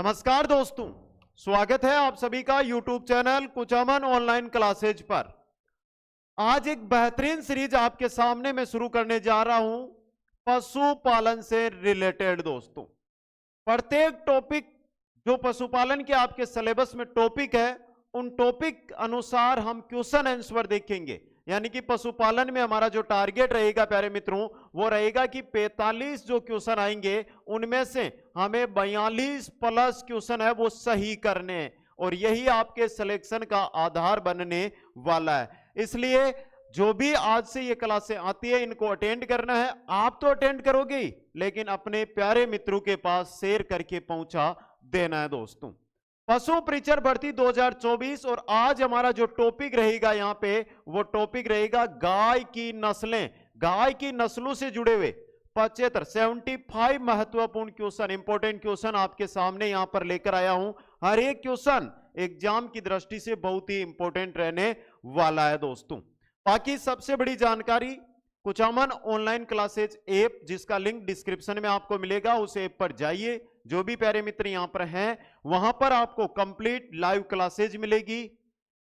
नमस्कार दोस्तों, स्वागत है आप सभी का YouTube channel Kuchaman online classes पर। आज एक बेहतरीन सीरीज आपके सामने मैं शुरू करने जा रहा हूं पशुपालन से रिलेटेड। दोस्तों, प्रत्येक टॉपिक जो पशुपालन के आपके सिलेबस में टॉपिक है, उन टॉपिक अनुसार हम क्वेश्चन आंसर देखेंगे। यानी कि पशुपालन में हमारा जो टारगेट रहेगा प्यारे मित्रों, वो रहेगा कि 45 जो क्वेश्चन आएंगे उनमें से हमें 42 प्लस क्वेश्चन है वो सही करने हैं, और यही आपके सिलेक्शन का आधार बनने वाला है। इसलिए जो भी आज से ये क्लासें आती है इनको अटेंड करना है। आप तो अटेंड करोगे ही, लेकिन अपने प्यारे मित्रों के पास शेयर करके पहुंचा देना है। दोस्तों, पशु परिचर भर्ती 2024, और आज हमारा जो टॉपिक रहेगा यहाँ पे वो टॉपिक रहेगा गाय की नस्लें। गाय की नस्लों से जुड़े हुए 75 महत्वपूर्ण क्वेश्चन, इंपॉर्टेंट क्वेश्चन आपके सामने यहाँ पर लेकर आया हूं। हर एक क्वेश्चन एग्जाम की दृष्टि से बहुत ही इंपॉर्टेंट रहने वाला है। दोस्तों, बाकी सबसे बड़ी जानकारी कुचामन ऑनलाइन क्लासेज ऐप, जिसका लिंक डिस्क्रिप्शन में आपको मिलेगा, उस ऐप पर जाइए। जो भी प्यारे मित्र यहां पर हैं वहां पर आपको कंप्लीट लाइव क्लासेज मिलेगी,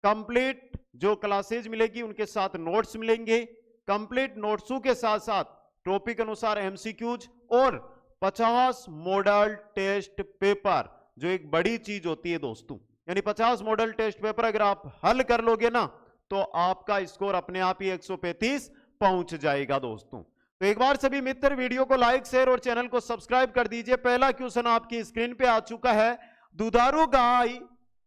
कंप्लीट जो क्लासेज मिलेगी उनके साथ नोट्स मिलेंगे, कंप्लीट नोट्सों के साथ साथ टॉपिक अनुसार एमसीक्यूज और 50 मॉडल टेस्ट पेपर, जो एक बड़ी चीज होती है दोस्तों। यानी 50 मॉडल टेस्ट पेपर अगर आप हल कर लोगे ना, तो आपका स्कोर अपने आप ही 135 पहुंच जाएगा। दोस्तों, तो एक बार सभी मित्र वीडियो को लाइक, शेयर और चैनल को सब्सक्राइब कर दीजिए। पहला क्वेश्चन आपकी स्क्रीन पे आ चुका है। दुधारू गाय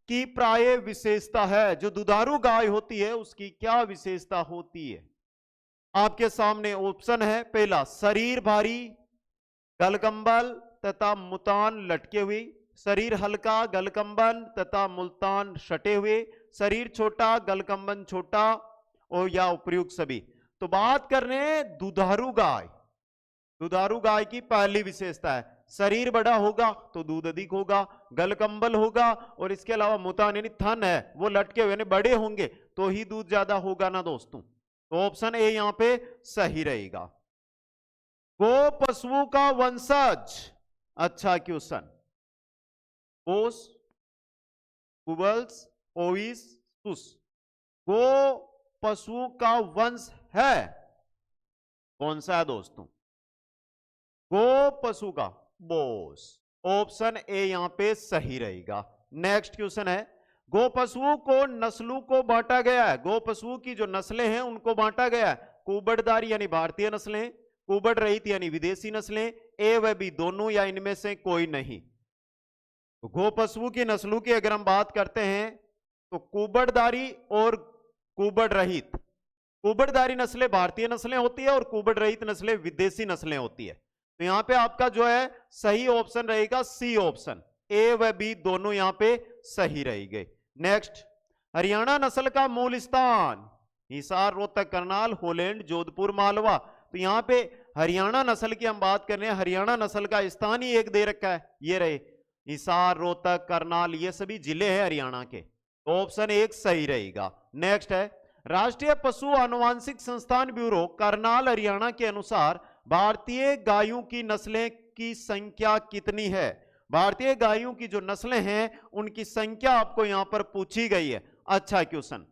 की प्राय विशेषता है। जो दुधारू गाय होती है उसकी क्या विशेषता होती है? आपके सामने ऑप्शन है। पहला, शरीर भारी, गलकंबल तथा मुल्तान लटके हुए। शरीर हल्का, गलकंबल तथा मुल्तान सटे हुए। शरीर छोटा, गलकंबन छोटा, और या उपयुक्त सभी। तो बात कर रहे हैं दुधारू गाय। दुधारू गाय की पहली विशेषता है शरीर बड़ा होगा तो दूध अधिक होगा, गलकंबल होगा, और इसके अलावा मुतान यानी थन है वो लटके हुए यानी बड़े होंगे तो ही दूध ज्यादा होगा ना दोस्तों। तो ऑप्शन ए यहां पे सही रहेगा। गो पशुओं का वंशज। अच्छा क्वेश्चन। ओस, कुबल्स, ओविस, सुस। गो पशुओं का वंश है, कौन सा है दोस्तों? गो पशु का बोस। ऑप्शन ए यहां पे सही रहेगा। नेक्स्ट क्वेश्चन है। गो पशुओं को नस्लों को बांटा गया है। गो पशुओं की जो नस्लें हैं उनको बांटा गया है। कुबड़दारी यानी भारतीय नस्लें, कुबड़ रहित यानी विदेशी नस्लें, ए व बी दोनों या इनमें से कोई नहीं। तो गो पशुओं की नस्लों की अगर हम बात करते हैं तो कुबड़दारी और कुबड़ रहित। कुबड़दारी नस्लें भारतीय नस्लें होती है और कुबड़ रहित नस्लें विदेशी नस्लें होती है। तो यहां पे आपका जो है सही ऑप्शन रहेगा सी ऑप्शन। ए व बी दोनों यहां पे सही रहेंगे। नेक्स्ट, हरियाणा नस्ल का मूल स्थान। हिसार, रोहतक, करनाल, होलैंड, जोधपुर, मालवा। तो यहां पे हरियाणा नस्ल की हम बात कर रहे हैं। हरियाणा नस्ल का स्थान ही एक दे रखा है, ये रहे हिसार, रोहतक, करनाल, ये सभी जिले हैं हरियाणा के। तो ऑप्शन एक सही रहेगा। नेक्स्ट है, राष्ट्रीय पशु आनुवांशिक संस्थान ब्यूरो करनाल हरियाणा के अनुसार भारतीय गायों की नस्लें की संख्या कितनी है? भारतीय गायों की जो नस्लें हैं उनकी संख्या आपको यहां पर पूछी गई है। अच्छा क्वेश्चन,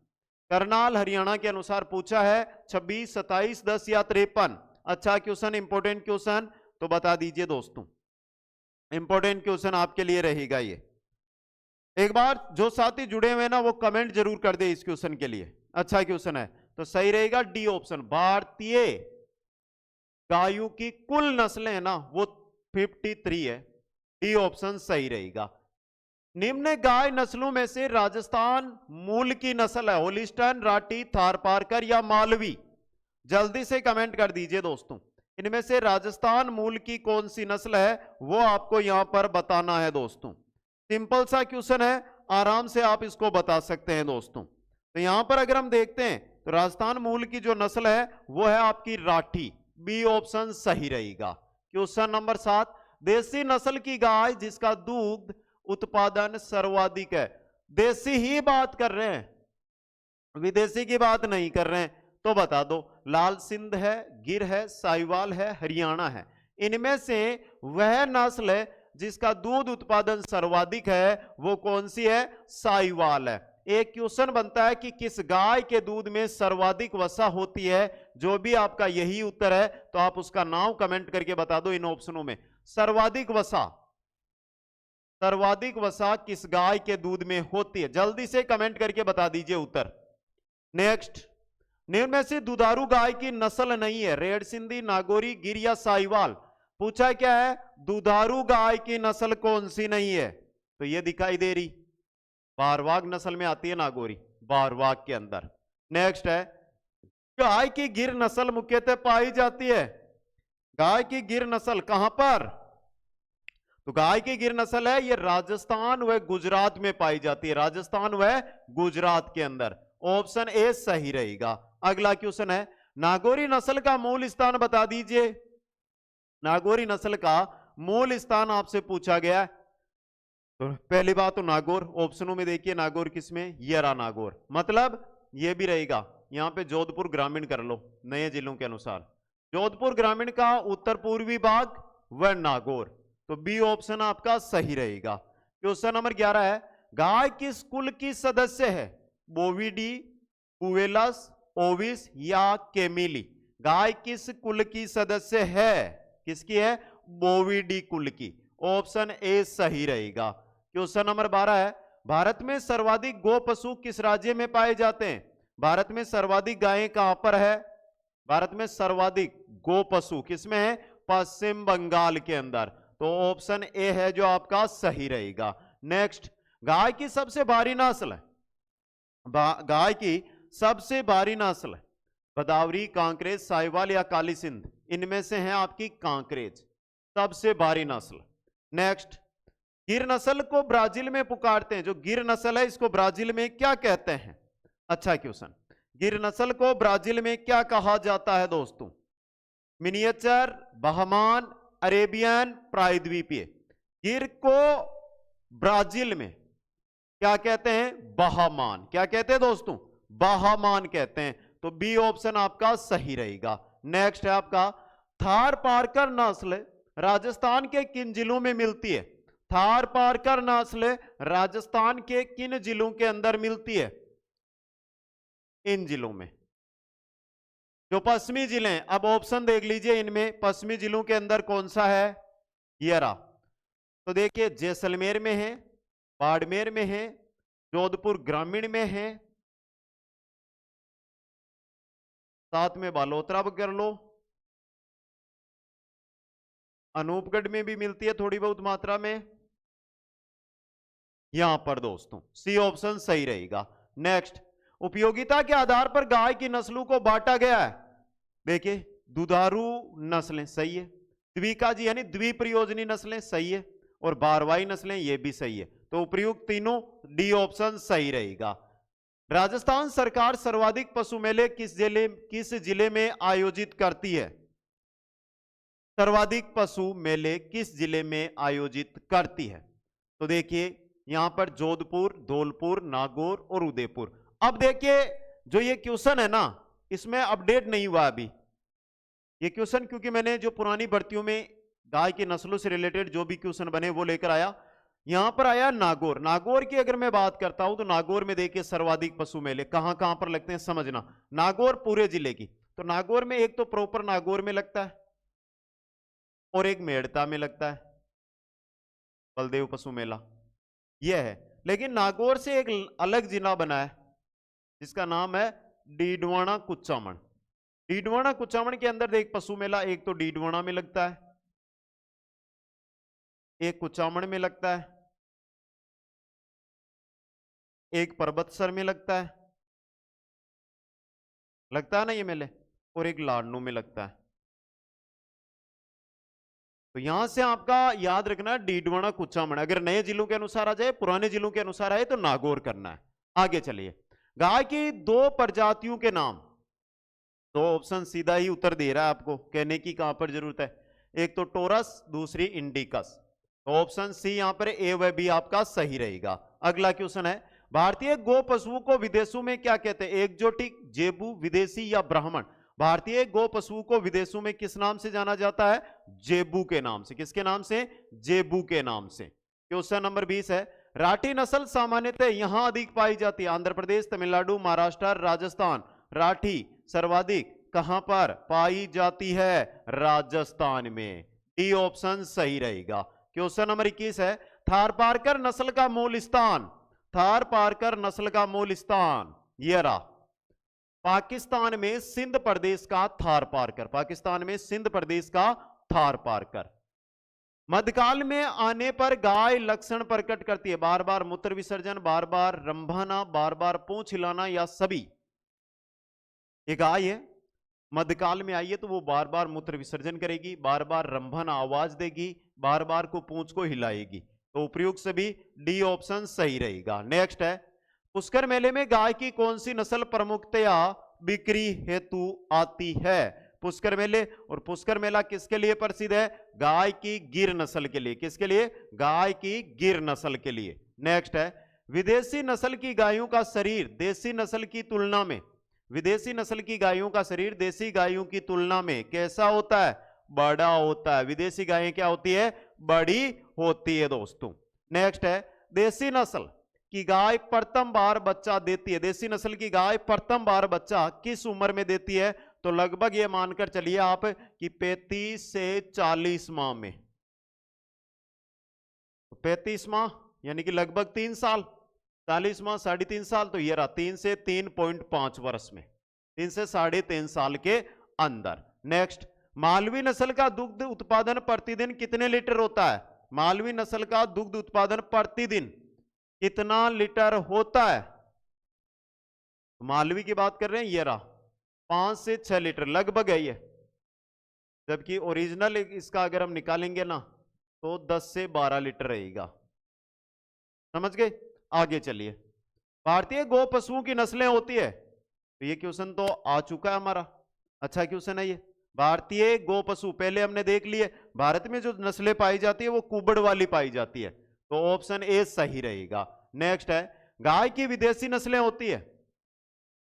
करनाल हरियाणा के अनुसार पूछा है 26, 27, 10 या 53। अच्छा क्वेश्चन, इंपॉर्टेंट क्वेश्चन, तो बता दीजिए दोस्तों। इंपॉर्टेंट क्वेश्चन आपके लिए रहेगा ये। एक बार जो साथी जुड़े हुए ना वो कमेंट जरूर कर दे इस क्वेश्चन के लिए। अच्छा क्वेश्चन है, तो सही रहेगा डी ऑप्शन। भारतीय गायों की कुल नस्लें है ना वो 53 है। डी ऑप्शन सही रहेगा। निम्न गाय नस्लों में से राजस्थान मूल की नस्ल है होलिस्टन, राठी, थारपारकर या मालवी? जल्दी से कमेंट कर दीजिए दोस्तों। इनमें से राजस्थान मूल की कौन सी नस्ल है वो आपको यहां पर बताना है दोस्तों। सिंपल सा क्वेश्चन है, आराम से आप इसको बता सकते हैं दोस्तों। तो यहां पर अगर हम देखते हैं तो राजस्थान मूल की जो नस्ल है वो है आपकी राठी। बी ऑप्शन सही रहेगा। क्वेश्चन नंबर 7, देसी नस्ल की गाय जिसका दूध उत्पादन सर्वाधिक है। देसी ही बात कर रहे हैं, विदेशी की बात नहीं कर रहे हैं। तो बता दो, लाल सिंध है, गिर है, साहिवाल है, हरियाणा है। इनमें से वह नस्ल जिसका दूध उत्पादन सर्वाधिक है वो कौन सी है? साहिवाल है। एक क्वेश्चन बनता है कि किस गाय के दूध में सर्वाधिक वसा होती है। जो भी आपका यही उत्तर है तो आप उसका नाम कमेंट करके बता दो इन ऑप्शनों में। सर्वाधिक वसा किस गाय के दूध में होती है? जल्दी से कमेंट करके बता दीजिए उत्तर। नेक्स्ट, निम्न में से दुधारू गाय की नस्ल नहीं है? रेड सिंधी, नागौरी, गिर या साहिवाल। पूछा क्या है? दुधारू गाय की नस्ल कौन सी नहीं है? तो ये दिखाई दे रही, बारवाग नस्ल में आती है नागौरी, बारवाग के अंदर। नेक्स्ट है, गाय की गिर नस्ल मुख्यतः पाई जाती है? गाय की गिर नस्ल कहां पर? तो गाय की गिर नस्ल है ये राजस्थान व गुजरात में पाई जाती है, राजस्थान व गुजरात के अंदर। ऑप्शन ए सही रहेगा। अगला क्वेश्चन है, नागौरी नस्ल का मूल स्थान बता दीजिए। नागौरी नस्ल का मूल स्थान आपसे पूछा गया। तो पहली बात तो नागौर, ऑप्शनों में देखिए नागौर किसमें? ये रहा नागौर, मतलब ये भी रहेगा। यहां पे जोधपुर ग्रामीण कर लो नए जिलों के अनुसार। जोधपुर ग्रामीण का उत्तर पूर्वी भाग व नागौर, तो बी ऑप्शन आपका सही रहेगा। क्वेश्चन नंबर 11 है, गाय किस कुल की सदस्य है? बोविडी, पुवेलस, ओविस या केमिली। गाय किस कुल की सदस्य है? किसकी है? बोविडी कुल की। ऑप्शन ए सही रहेगा। क्वेश्चन नंबर 12 है, भारत में सर्वाधिक गो पशु किस राज्य में पाए जाते हैं? भारत में सर्वाधिक गायें कहां पर है? भारत में सर्वाधिक गो पशु किसमें है? पश्चिम बंगाल के अंदर। तो ऑप्शन ए है जो आपका सही रहेगा। नेक्स्ट, गाय की सबसे भारी नस्ल है? गाय की सबसे भारी नस्ल गोदावरी, कांकरेज, साहिवाल या काली सिंध। इनमें से है आपकी कांकरेज सबसे भारी नस्ल। नेक्स्ट, गिर नस्ल को ब्राजील में पुकारते हैं। जो गिर नस्ल है इसको ब्राजील में क्या कहते हैं? अच्छा क्वेश्चन, गिर नस्ल को ब्राजील में क्या कहा जाता है दोस्तों? मिनिएचर, बहमान, अरेबियन, प्रायद्वीपीय। गिर को ब्राजील में क्या कहते हैं? बहमान। क्या कहते हैं दोस्तों? बहमान कहते हैं। तो बी ऑप्शन आपका सही रहेगा। नेक्स्ट है आपका, थार पारकर नस्ल राजस्थान के किन जिलों में मिलती है? थार पारकर नस्ल राजस्थान के किन जिलों के अंदर मिलती है? इन जिलों में, जो पश्चिमी जिले हैं। अब ऑप्शन देख लीजिए, इनमें पश्चिमी जिलों के अंदर कौन सा है? ये रहा। तो देखिए, जैसलमेर में है, बाड़मेर में है, जोधपुर ग्रामीण में है, साथ में बालोतरा कर लो, अनूपगढ़ में भी मिलती है थोड़ी बहुत मात्रा में। यहां पर दोस्तों सी ऑप्शन सही रहेगा। नेक्स्ट, उपयोगिता के आधार पर गाय की नस्लों को बांटा गया है। देखिए, दुधारू नस्लें सही है, द्विकाजी यानी द्विप्रयोजनी नस्लें सही है, और बारवाई नस्लें ये भी सही है। तो उपयुक्त तीनों डी ऑप्शन सही रहेगा। राजस्थान सरकार सर्वाधिक पशु मेले किस जिले में आयोजित करती है? सर्वाधिक पशु मेले किस जिले में आयोजित करती है? तो देखिए, यहां पर जोधपुर, धौलपुर, नागौर और उदयपुर। अब देखिए, जो ये क्वेश्चन है ना, इसमें अपडेट नहीं हुआ अभी ये क्वेश्चन, क्योंकि मैंने जो पुरानी भर्तियों में गाय की नस्लों से रिलेटेड जो भी क्वेश्चन बने वो लेकर आया। यहां पर आया नागौर। नागौर की अगर मैं बात करता हूं तो नागौर में देखिए सर्वाधिक पशु मेले कहां कहां पर लगते हैं समझना। नागौर पूरे जिले की, तो नागौर में एक तो प्रॉपर नागौर में लगता है और एक मेड़ता में लगता है बलदेव पशु मेला, यह है। लेकिन नागौर से एक अलग जिला बना है जिसका नाम है डीडवाना कुचामन। डीडवाना कुचामन के अंदर देख पशु मेला, एक तो डीडवाना में लगता है, एक कुचामन में लगता है, एक पर्वतसर में लगता है ना ये मेले, और एक लाडनू में लगता है। तो यहां से आपका याद रखना डीडवाना कुचामन। अगर नए जिलों के अनुसार आ जाए, पुराने जिलों के अनुसार आए तो नागौर करना है। आगे चलिए, गाय की दो प्रजातियों के नाम। दो ऑप्शन सीधा ही उत्तर दे रहा है आपको, कहने की कहां पर जरूरत है। एक तो टोरस, दूसरी इंडिकस। तो ऑप्शन सी यहां पर ए व बी आपका सही रहेगा। अगला क्वेश्चन है, भारतीय गो पशुओं को विदेशों में क्या कहते हैं? एक्जोटिक, जेबू, विदेशी या ब्राह्मण। भारतीय गो पशु को विदेशों में किस नाम से जाना जाता है? जेबू के नाम से। किसके नाम से? जेबू के नाम से। क्वेश्चन नंबर 20 है, राठी नस्ल सामान्यतः यहां अधिक पाई जाती है? आंध्र प्रदेश, तमिलनाडु, महाराष्ट्र, राजस्थान। राठी सर्वाधिक कहां पर पाई जाती है? राजस्थान में। डी ऑप्शन सही रहेगा। क्वेश्चन नंबर 21 है, थारपारकर नस्ल का मूल स्थान? थारपारकर नस्ल का मूल स्थान ये रहा, पाकिस्तान में सिंध प्रदेश का थारपारकर। पाकिस्तान में सिंध प्रदेश का थारपारकर। मध्यकाल में आने पर गाय लक्षण प्रकट करती है? बार बार मूत्र विसर्जन, बार बार रंभाना, बार बार पूंछ हिलाना, या सभी? ये गाय है, मध्यकाल में आई है तो वो बार बार मूत्र विसर्जन करेगी, बार बार रंभाना आवाज देगी, बार बार को पूंछ को हिलाएगी। तो उपयुक्त सभी डी ऑप्शन सही रहेगा। नेक्स्ट है, पुष्कर मेले में गाय की कौन सी नस्ल प्रमुखतया बिक्री हेतु आती है? पुष्कर मेले, और पुष्कर मेला किसके लिए प्रसिद्ध है? गाय की गिर नस्ल के लिए। किसके लिए? गाय की गिर नस्ल के लिए। नेक्स्ट है, विदेशी नस्ल की गायों का शरीर देसी नस्ल की तुलना में, विदेशी नस्ल की गायों का शरीर देसी गायों की तुलना में कैसा होता है? बड़ा होता है। विदेशी गायें क्या होती है? बड़ी होती है दोस्तों। नेक्स्ट है, देसी नस्ल की गाय प्रथम बार बच्चा देती है? देसी नस्ल की गाय प्रथम बार बच्चा किस उम्र में देती है? तो लगभग ये मानकर चलिए आप कि 35 से 40 माह में। 35 माह यानी कि लगभग 3 साल, 40 माह 3.5 साल, तो ये रहा 3 से 3.5 वर्ष में, 3 से 3.5 साल के अंदर। नेक्स्ट, मालवी नस्ल का दुग्ध उत्पादन प्रतिदिन कितने लीटर होता है? मालवी नस्ल का दुग्ध उत्पादन प्रतिदिन कितना लीटर होता है? मालवी की बात कर रहे हैं, ये रहा 5 से 6 लीटर लगभग है ये, जबकि ओरिजिनल इसका अगर हम निकालेंगे ना तो 10 से 12 लीटर रहेगा। समझ गए? आगे चलिए, भारतीय गो पशुओं की नस्लें होती है? तो ये क्वेश्चन तो आ चुका है हमारा, अच्छा क्वेश्चन है ये। भारतीय गो पशु पहले हमने देख लिए, भारत में जो नस्लें पाई जाती है वो कुबड़ वाली पाई जाती है, तो ऑप्शन ए सही रहेगा। नेक्स्ट है, गाय की विदेशी नस्लें होती है?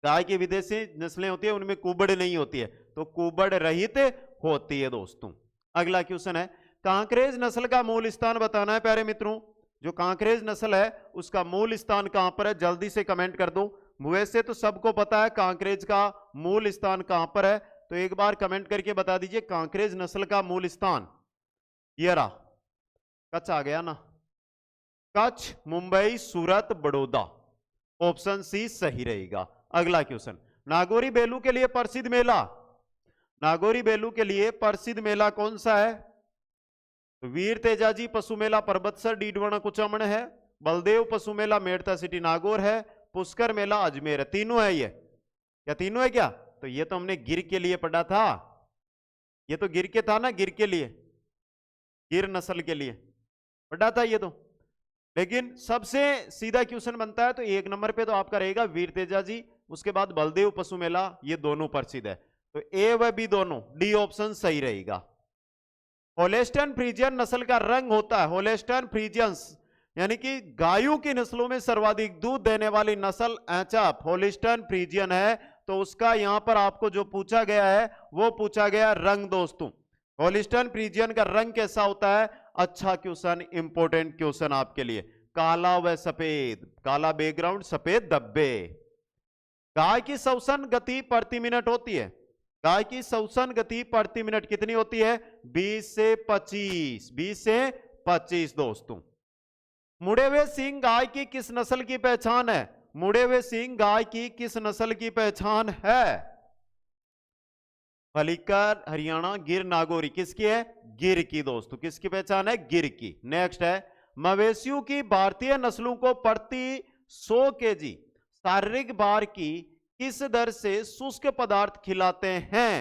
गाय की विदेशी नस्लें होती है, उनमें कुबड़ नहीं होती है, तो कुबड़ रहित होती है दोस्तों। अगला क्वेश्चन है, कांकरेज नस्ल का मूल स्थान बताना है प्यारे मित्रों। जो कांकरेज नस्ल है उसका मूल स्थान कहां पर है? जल्दी से कमेंट कर दो। वैसे तो सबको पता है कांकरेज का मूल स्थान कहां पर है, तो एक बार कमेंट करके बता दीजिए कांकरेज नस्ल का मूल स्थान। ये रहा, कच्छ आ गया ना, कच्छ, मुंबई, सूरत, बड़ौदा। ऑप्शन सी सही रहेगा। अगला क्वेश्चन, नागौरी बेलू के लिए प्रसिद्ध मेला? नागौरी बेलू के लिए प्रसिद्ध मेला कौन सा है? वीर तेजाजी पशु मेला परबतसर डीडवाना कुचामन है, बलदेव पशु मेला मेड़ता सिटी नागौर है, पुष्कर मेला अजमेर है। तीनों है ये, क्या तीनों है क्या? तो ये तो हमने गिर के लिए पढ़ा था, ये तो गिर के था ना, गिर के लिए, गिर नस्ल के लिए पढ़ा था ये तो। लेकिन सबसे सीधा क्वेश्चन बनता है तो 1 नंबर पे तो आपका रहेगा वीर तेजाजी, उसके बाद बलदेव पशु मेला, ये दोनों प्रसिद्ध है, तो ए व बी दोनों, डी ऑप्शन सही रहेगा। होलेस्टाइन फ्रीजियन नस्ल का रंग होता है? होलेस्टाइन फ्रीजियंस यानी कि गायों की नस्लों में सर्वाधिक दूध देने वाली नस्ल एचएफ होलिस्टाइन फ्रीजियन है, तो उसका यहां पर आपको जो पूछा गया है वो पूछा गया रंग दोस्तों। होलिस्टाइन फ्रीजियन का रंग कैसा होता है? अच्छा क्वेश्चन, इंपॉर्टेंट क्वेश्चन आपके लिए, काला व सफेद, काला बैकग्राउंड सफेद धब्बे। गाय की श्वसन गति प्रति मिनट होती है? गाय की श्वसन गति प्रति मिनट कितनी होती है? 20 से 25, 20 से 25 दोस्तों। मुड़े हुए सींग गाय की किस नस्ल की पहचान है? मुड़े हुए सींग गाय की किस नस्ल की पहचान है? फलीकर, हरियाणा, गिर, नागौरी, किसकी है? गिर की दोस्तों, किसकी पहचान है? गिर की। नेक्स्ट है, मवेशियों की भारतीय नस्लों को प्रति 100 केजी शारीरिक भार की किस दर से शुष्क पदार्थ खिलाते हैं?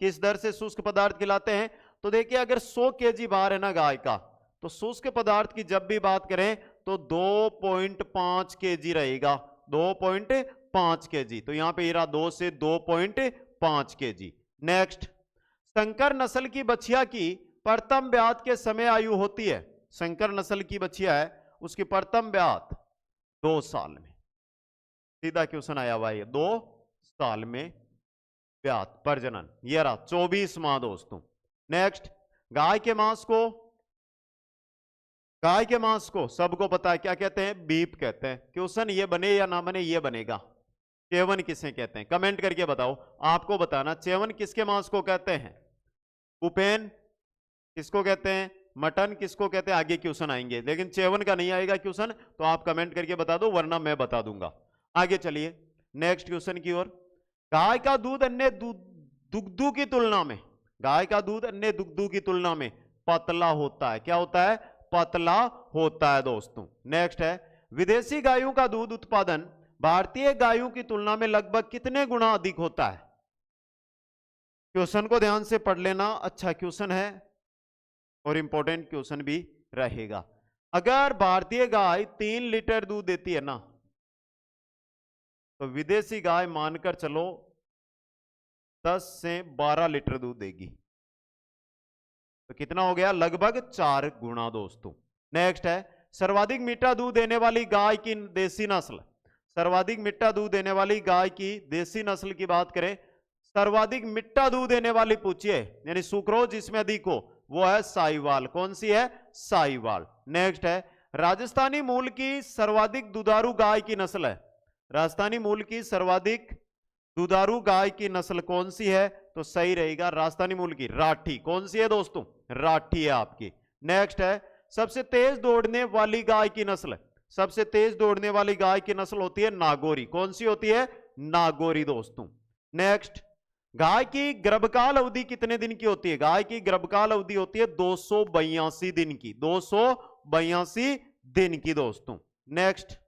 किस दर से शुष्क पदार्थ खिलाते हैं? तो देखिए अगर 100 केजी भार है ना गाय का, तो शुष्क पदार्थ की जब भी बात करें तो 2.5 केजी रहेगा, 2.5 केजी, तो यहां पे ये रहा 2 से 2.5 केजी। नेक्स्ट, संकर नस्ल की बछिया की प्रथम ब्यात के समय आयु होती है? संकर नस्ल की बछिया है, उसकी प्रथम ब्यात 2 साल में। सीधा क्वेश्चन आया हुआ है, 2 साल में ब्यात प्रजनन, ये रहा 24 माह दोस्तों। नेक्स्ट, गाय के मांस को सबको पता है क्या कहते हैं? बीफ कहते हैं। क्वेश्चन ये बने या ना बने, ये बनेगा। चेवन किसे कहते हैं? कमेंट करके बताओ, आपको बताना। चेवन किसके मांस को कहते हैं? उपेन किसको कहते हैं? मटन किसको कहते हैं? आगे क्वेश्चन आएंगे, लेकिन चेवन का नहीं आएगा क्वेश्चन, तो आप कमेंट करके बता दो, वरना मैं बता दूंगा। आगे चलिए नेक्स्ट क्वेश्चन की ओर। गाय का दूध अन्य दुग्धों की तुलना में, गाय का दूध अन्य दुग्धों की तुलना में पतला होता है। क्या होता है? पतला होता है दोस्तों। नेक्स्ट है, विदेशी गायों का दूध उत्पादन भारतीय गायों की तुलना में लगभग कितने गुना अधिक होता है? क्वेश्चन को ध्यान से पढ़ लेना, अच्छा क्वेश्चन है और इंपॉर्टेंट क्वेश्चन भी रहेगा। अगर भारतीय गाय 3 लीटर दूध देती है ना, तो विदेशी गाय मानकर चलो 10 से 12 लीटर दूध देगी। तो कितना हो गया? लगभग 4 गुना दोस्तों। नेक्स्ट है, सर्वाधिक मीठा दूध देने वाली गाय की देसी नस्ल, सर्वाधिक मीठा दूध देने वाली गाय की देसी नस्ल की बात करें, सर्वाधिक मीठा दूध देने वाली पूछिए, यानी सुक्रोज जिसमें अधिक हो, वो है साहिवाल। कौन सी है? साहिवाल। नेक्स्ट है, राजस्थानी मूल की सर्वाधिक दुधारू गाय की नस्ल है, राजस्थानी मूल की सर्वाधिक दुधारू गाय की नस्ल कौन सी है? तो सही रहेगा राजस्थानी मूल की राठी। कौन सी है दोस्तों? राठी है आपकी। नेक्स्ट है, सबसे तेज दौड़ने वाली गाय की नस्ल, सबसे तेज दौड़ने वाली गाय की नस्ल होती है नागौरी। कौन सी होती है? नागौरी दोस्तों। नेक्स्ट, गाय की गर्भकाल अवधि कितने दिन की होती है? गाय की गर्भकाल अवधि होती है 282 दिन की, 282 दिन की दोस्तों। नेक्स्ट,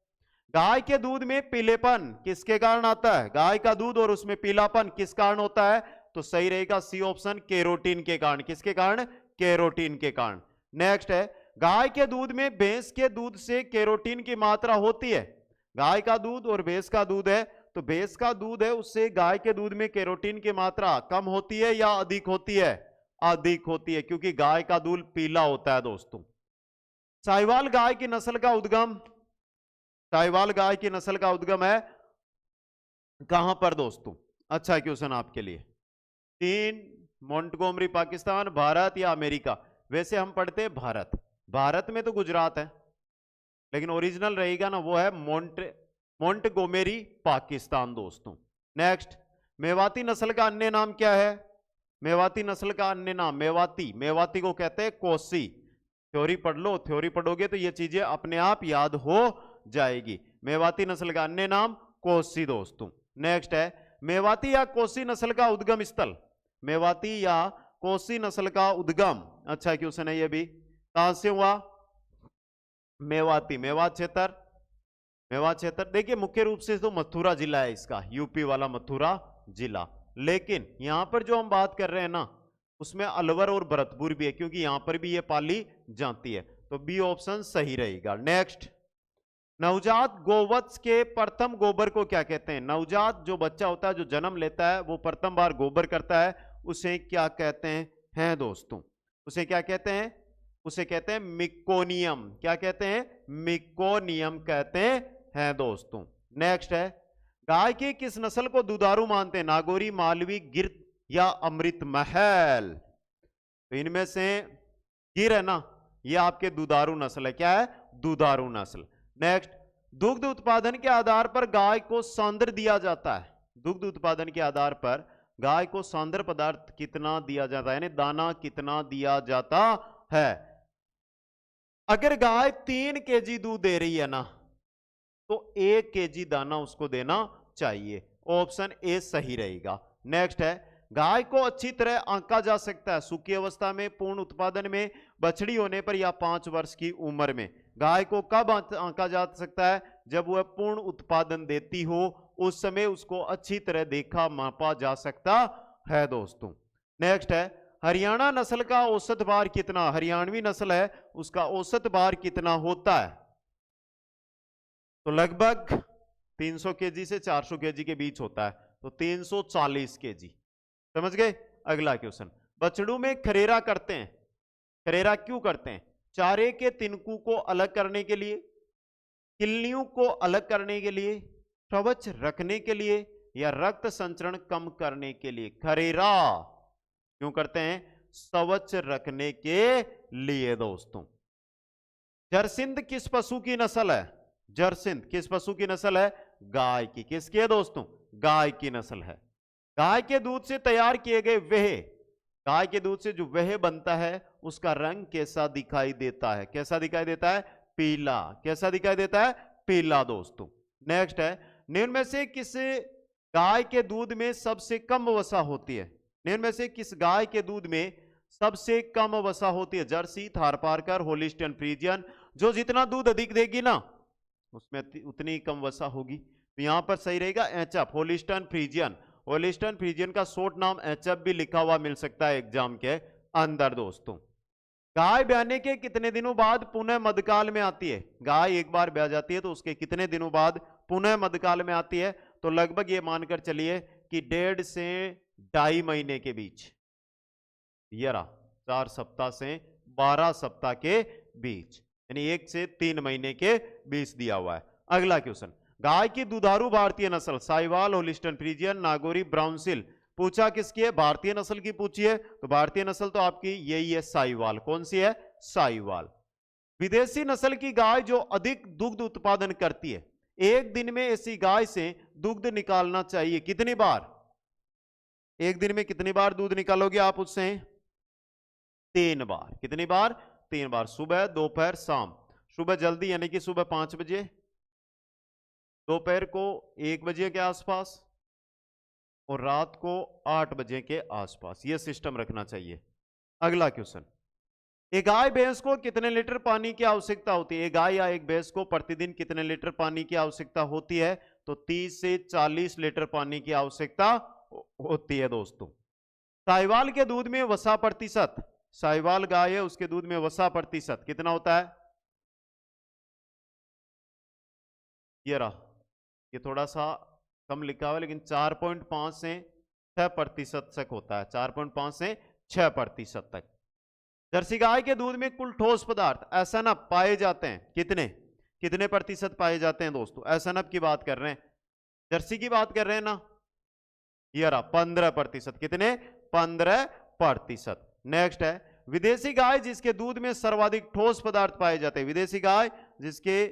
गाय के दूध में पीलेपन किसके कारण आता है? गाय का दूध और उसमें पीलापन किस कारण होता है? तो सही रहेगा सी ऑप्शन, केरोटीन के कारण। किसके कारण? केरोटीन के कारण। नेक्स्ट है, गाय के दूध में भैंस के दूध से केरोटीन की मात्रा होती है, गाय का दूध और भैंस का दूध है, तो भैंस का दूध है उससे गाय के दूध में केरोटीन की मात्रा कम होती है या अधिक होती है? अधिक होती है, क्योंकि गाय का दूध पीला होता है दोस्तों। साहिवाल गाय की नस्ल का उद्गम, साहिवाल गाय की नस्ल का उद्गम है कहां पर दोस्तों? अच्छा क्वेश्चन आपके लिए। 3 मोंटगोमरी पाकिस्तान, भारत या अमेरिका? वैसे हम पढ़ते हैं भारत, भारत में तो गुजरात है, लेकिन ओरिजिनल रहेगा ना वो है मोंटगोमेरी पाकिस्तान दोस्तों। नेक्स्ट, मेवाती नस्ल का अन्य नाम क्या है? मेवाती नस्ल का अन्य नाम मेवाती, मेवाती को कहते हैं कोसी। थ्योरी पढ़ लो, थ्योरी पढ़ोगे तो ये चीजें अपने आप याद हो जाएगी। मेवाती नस्ल का अन्य नाम कोसी दोस्तों। नेक्स्ट है, मेवाती या कोसी नस्ल का उद्गम स्थल, मेवाती या कोसी नस्ल का उद्गम, अच्छा क्वेश्चन है ये भी, कहां से हुआ? मेवाती, मेवात क्षेत्र, मेवात क्षेत्र। देखिए मुख्य रूप से तो मथुरा जिला है इसका, यूपी वाला मथुरा जिला, लेकिन यहां पर जो हम बात कर रहे हैं ना उसमें अलवर और भरतपुर भी है, क्योंकि यहां पर भी ये पाली जाती है, तो बी ऑप्शन सही रहेगा। नेक्स्ट, नवजात गोवत्स के प्रथम गोबर को क्या कहते हैं? नवजात जो बच्चा होता है, जो जन्म लेता है, वो प्रथम बार गोबर करता है, उसे क्या कहते हैं दोस्तों? उसे क्या कहते हैं? उसे कहते हैं मिकोनियम। क्या कहते हैं? मिकोनियम कहते हैं दोस्तों। नेक्स्ट है, गाय की किस नस्ल को दुधारू मानते हैं? नागौरी, मालवी, गिर या अमृत महल? तो इनमें से गिर है ना, ये आपके दुधारू नस्ल है। क्या है? दुधारू नस्ल। नेक्स्ट, दुग्ध उत्पादन के आधार पर गाय को सांद्र दिया जाता है, दुग्ध उत्पादन के आधार पर गाय को सांद्र पदार्थ कितना दिया जाता है, यानी दाना कितना दिया जाता है? अगर गाय 3 केजी दूध दे रही है ना, तो 1 केजी दाना उसको देना चाहिए। ऑप्शन ए सही रहेगा। नेक्स्ट है, गाय को अच्छी तरह आंका जा सकता है सूखी अवस्था में, पूर्ण उत्पादन में, बछड़ी होने पर या 5 वर्ष की उम्र में? गाय को कब आंका जा सकता है? जब वह पूर्ण उत्पादन देती हो, उस समय उसको अच्छी तरह देखा मापा जा सकता है दोस्तों। नेक्स्ट है, हरियाणा नस्ल का औसत भार कितना? हरियाणवी नस्ल है, उसका औसत भार कितना होता है? तो लगभग 300 केजी से 400 केजी के बीच होता है, तो 340 केजी। समझ गए? अगला क्वेश्चन, बछड़ू में खरेरा करते हैं, खरेरा क्यों करते हैं? चारे के तिनकों को अलग करने के लिए, किल्लियों को अलग करने के लिए, कवच रखने के लिए, या रक्त संचरण कम करने के लिए। खरेरा क्यों करते हैं? स्वच्छ रखने के लिए दोस्तों। जरसिंध किस पशु की नस्ल है? जरसिंध किस पशु की नस्ल है? गाय की। किसकी है दोस्तों? गाय की नस्ल है। गाय के दूध से तैयार किए गए वेह, गाय के दूध से जो वेह बनता है उसका रंग कैसा दिखाई देता है? कैसा दिखाई देता है? पीला। कैसा दिखाई देता है? पीला दोस्तों। नेक्स्ट है, निम्न में से किस गाय के दूध में सबसे कम वसा होती है? निम्न में से किस गाय के दूध में सबसे कम वसा होती है? Jersey, Tharparkar, Holstein Friesian. जो जितना दूध अधिक देगी ना उसमें उतनी कम वसा होगी। तो यहां पर सही रहेगा एचएफ, होलिस्टियन फ्रीजियन। होलिस्टियन फ्रीजियन का शॉर्ट नाम एचएफ भी लिखा हुआ मिल सकता है एग्जाम के अंदर दोस्तों। गाय ब्याने के कितने दिनों बाद पुनः मध्यकाल में आती है? गाय एक बार ब्याह जाती है तो उसके कितने दिनों बाद पुनः मध्यकाल में आती है? तो लगभग ये मानकर चलिए कि 1.5 से 2.5 महीने के बीच। ये रहा 4 सप्ताह से 12 सप्ताह के बीच, यानी 1 से 3 महीने के बीच दिया हुआ है। अगला क्वेश्चन, गाय की दुधारू भारतीय नस्ल साहिवाल, होलिस्टियन फ्रीजियन, नागौरी, ब्राउनसिल। पूछा किसकी है? भारतीय नस्ल की पूछी है, तो भारतीय नस्ल तो आपकी यही है, साहिवाल। कौन सी है? साहिवाल। विदेशी नस्ल की गाय जो अधिक दुग्ध उत्पादन करती है, एक दिन में ऐसी गाय से दुग्ध निकालना चाहिए कितनी बार? एक दिन में कितनी बार दूध निकालोगे आप उससे? 3 बार। कितनी बार? 3 बार। सुबह, दोपहर, शाम। सुबह जल्दी यानी कि सुबह 5 बजे, दोपहर को 1 बजे के आसपास और रात को 8 बजे के आसपास। यह सिस्टम रखना चाहिए। अगला क्वेश्चन, एक गाय भैंस को कितने लीटर पानी की आवश्यकता होती है? एक गाय या एक भैंस को प्रतिदिन कितने लीटर पानी की आवश्यकता होती है? तो 30 से 40 लीटर पानी की आवश्यकता होती है दोस्तों। साहिवाल के दूध में वसा प्रतिशत, साहिवाल गाय है उसके दूध में वसा प्रतिशत कितना होता है? ये रहा, ये थोड़ा सा कम लिखा हुआ लेकिन 4.5 से 6% तक होता है। 4.5 से 6% तक। जर्सी गाय के दूध में कुल ठोस पदार्थ एसएनएफ पाए जाते हैं कितने? कितने प्रतिशत पाए जाते हैं दोस्तों? एसएनएफ की बात कर रहे हैं, जर्सी की बात कर रहे हैं ना। ये रहा 15%। कितने? 15%। नेक्स्ट है, विदेशी गाय जिसके दूध में सर्वाधिक ठोस पदार्थ पाए जाते हैं, विदेशी गाय जिसके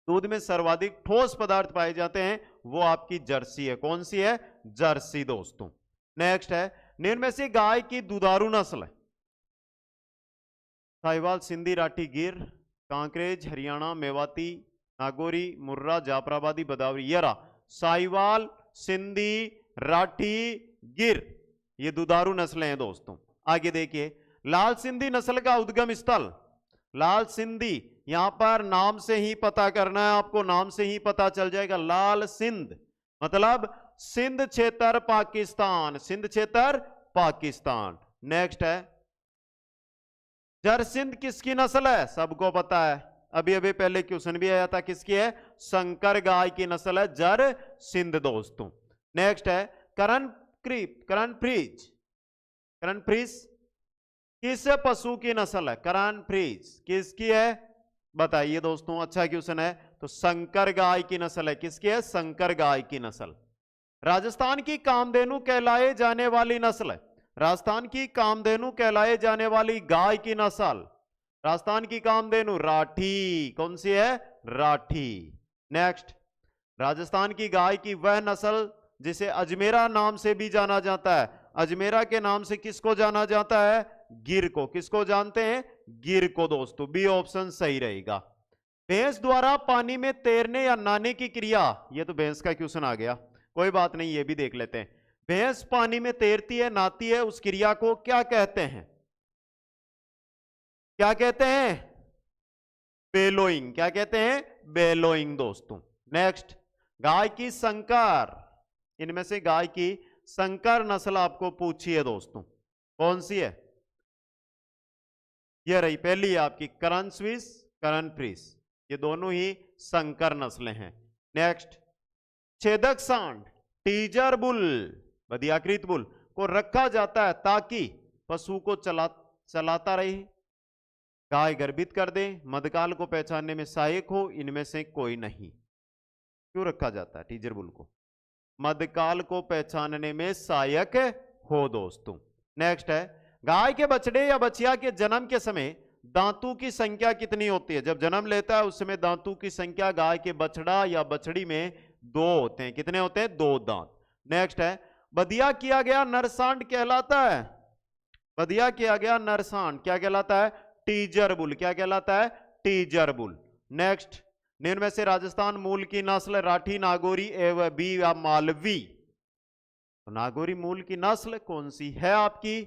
दूध में सर्वाधिक ठोस पदार्थ पाए जाते हैं वो आपकी जर्सी है। कौन सी है? जर्सी दोस्तों। नेक्स्ट है, निम्न में से गाय की दुधारू नस्ल है? साहिवाल, सिंधी, राठी, गिर, कांकरेज, हरियाणा, मेवाती, नागौरी, मुर्रा, जाफराबादी, बदावरी। ये रहा साहिवाल, सिंधी, राठी, गिर, ये दुधारू नस्लें हैं दोस्तों। आगे देखिए, लाल सिंधी नस्ल का उद्गम स्थल, लाल सिंधी यहां पर नाम से ही पता करना है आपको, नाम से ही पता चल जाएगा। लाल सिंध मतलब सिंध क्षेत्र पाकिस्तान, सिंध क्षेत्र पाकिस्तान। नेक्स्ट है, जरसिंध किसकी नस्ल है? सबको पता है, अभी अभी पहले क्वेश्चन भी आया था, किसकी है? संकर गाय की नस्ल है जरसिंध दोस्तों। नेक्स्ट है, करण फ्रीज, करण फ्रीज किस पशु की नस्ल है? करण फ्रीज किसकी है? बताइए दोस्तों, अच्छा क्वेश्चन है। तो संकर गाय की नस्ल है। किसकी है? संकर गाय की नस्ल। राजस्थान की कामधेनु कहलाए जाने वाली नस्ल है, राजस्थान की कामधेनु कहलाए जाने वाली गाय की नस्ल, राजस्थान की कामधेनु राठी। कौन सी है? राठी। नेक्स्ट, राजस्थान की गाय की वह नस्ल जिसे अजमेरा नाम से भी जाना जाता है, अजमेरा के नाम से किसको जाना जाता है? गिर को। किसको जानते हैं? गिर को दोस्तों। बी ऑप्शन सही रहेगा। भैंस द्वारा पानी में तैरने या नहाने की क्रिया, ये तो भैंस का क्वेश्चन आ गया, कोई बात नहीं, ये भी देख लेते हैं। भैंस पानी में तैरती है, नहाती है, उस क्रिया को क्या कहते हैं? क्या कहते हैं? बेलोइंग। क्या कहते हैं? बेलोइंग दोस्तों। नेक्स्ट, गाय की संकर, इनमें से गाय की संकर नस्ल आपको पूछी है दोस्तों, कौन सी है? ये रही पहली आपकी करण स्विस, करण फ्रीज, ये दोनों ही संकर नस्लें हैं। नेक्स्ट, छेदक सांड, टीजर बुल, बदियाकृत बुल को रखा जाता है ताकि पशु को चलाता रहे, गाय गर्भित कर दे, मध्यकाल को पहचानने में सहायक हो, इनमें से कोई नहीं। क्यों रखा जाता है टीजर बुल को? मध्यकाल को पहचानने में सहायक हो दोस्तों। नेक्स्ट है, गाय के बछड़े या बछिया के जन्म के समय दांतों की संख्या कितनी होती है? जब जन्म लेता है उस समय दांतों की संख्या गाय के बछड़ा या बछड़ी में 2 होते हैं। कितने होते हैं? 2 दांत। नेक्स्ट है, बधिया किया गया नरसांड कहलाता है? बधिया किया गया नरसांड क्या कहलाता है? Teaser bull. क्या कहलाता है? Teaser bull. नेक्स्ट, निम्न में से राजस्थान मूल की नस्ल राठी, नागौरी एवं बी या मालवी। तो नागौरी मूल की नस्ल कौन सी है आपकी?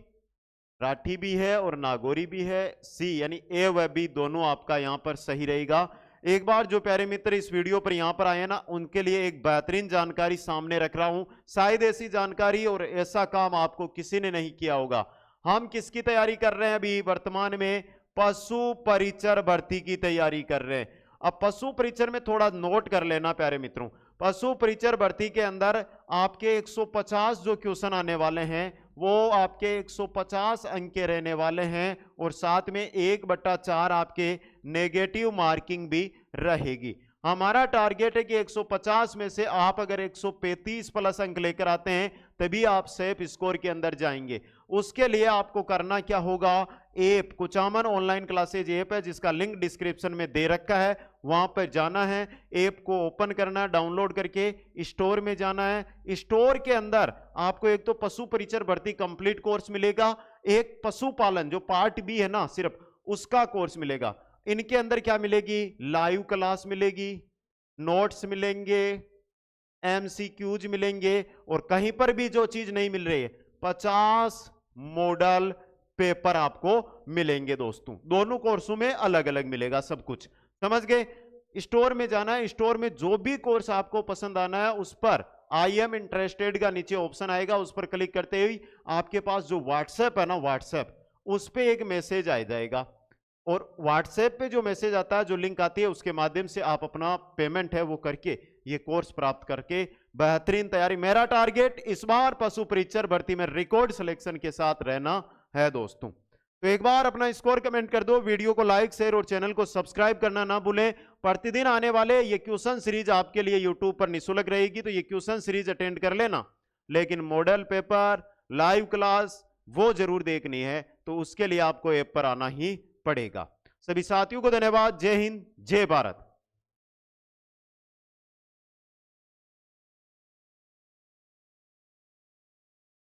राठी भी है और नागौरी भी है। सी यानी ए व बी दोनों आपका यहां पर सही रहेगा। एक बार जो प्यारे मित्र इस वीडियो पर यहां पर आए ना, उनके लिए एक बेहतरीन जानकारी सामने रख रहा हूं। शायद ऐसी जानकारी और ऐसा काम आपको किसी ने नहीं किया होगा। हम किसकी तैयारी कर रहे हैं? अभी वर्तमान में पशु परिचर भर्ती की तैयारी कर रहे हैं। अब पशु परिचर में थोड़ा नोट कर लेना प्यारे मित्रों, पशु परिचर भर्ती के अंदर आपके 150 जो क्वेश्चन आने वाले हैं वो आपके 150 अंक के रहने वाले हैं और साथ में 1/4 आपके नेगेटिव मार्किंग भी रहेगी। हमारा टारगेट है कि 150 में से आप अगर 135 प्लस अंक लेकर आते हैं तभी आप सेफ स्कोर के अंदर जाएंगे। उसके लिए आपको करना क्या होगा? App Kuchaman online classes app है जिसका लिंक डिस्क्रिप्शन में दे रखा है, वहां पर जाना है, ऐप को ओपन करना है, डाउनलोड करके स्टोर में जाना है। स्टोर के अंदर आपको एक तो पशु परिचर भर्ती कंप्लीट कोर्स मिलेगा, एक पशुपालन जो पार्ट बी है ना सिर्फ उसका कोर्स मिलेगा। इनके अंदर क्या मिलेगी? लाइव क्लास मिलेगी, नोट्स मिलेंगे, एमसीक्यूज मिलेंगे और कहीं पर भी जो चीज नहीं मिल रही है 50 मॉडल पेपर आपको मिलेंगे दोस्तों। दोनों कोर्सों में अलग अलग मिलेगा सब कुछ, समझ गए? स्टोर में जाना है, स्टोर में जो भी कोर्स आपको पसंद आना है उस पर आई एम इंटरेस्टेड का नीचे ऑप्शन आएगा, उस पर क्लिक करते ही आपके पास जो व्हाट्सएप है ना, व्हाट्सएप उस पर एक मैसेज आ जाएगा और व्हाट्सएप पे जो मैसेज आता है, जो लिंक आती है, उसके माध्यम से आप अपना पेमेंट है वो करके ये कोर्स प्राप्त करके बेहतरीन तैयारी। मेरा टारगेट इस बार पशु परिचर भर्ती में रिकॉर्ड सिलेक्शन के साथ रहना है दोस्तों। तो एक बार अपना स्कोर कमेंट कर दो, वीडियो को लाइक शेयर और चैनल को सब्सक्राइब करना ना भूलें। प्रतिदिन आने वाले ये क्वेश्चन सीरीज आपके लिए यूट्यूब पर निःशुल्क रहेगी, तो ये क्वेश्चन सीरीज अटेंड कर लेना, लेकिन मॉडल पेपर लाइव क्लास वो जरूर देखनी है, तो उसके लिए आपको ऐप पर आना ही पड़ेगा। सभी साथियों को धन्यवाद। जय हिंद, जय भारत।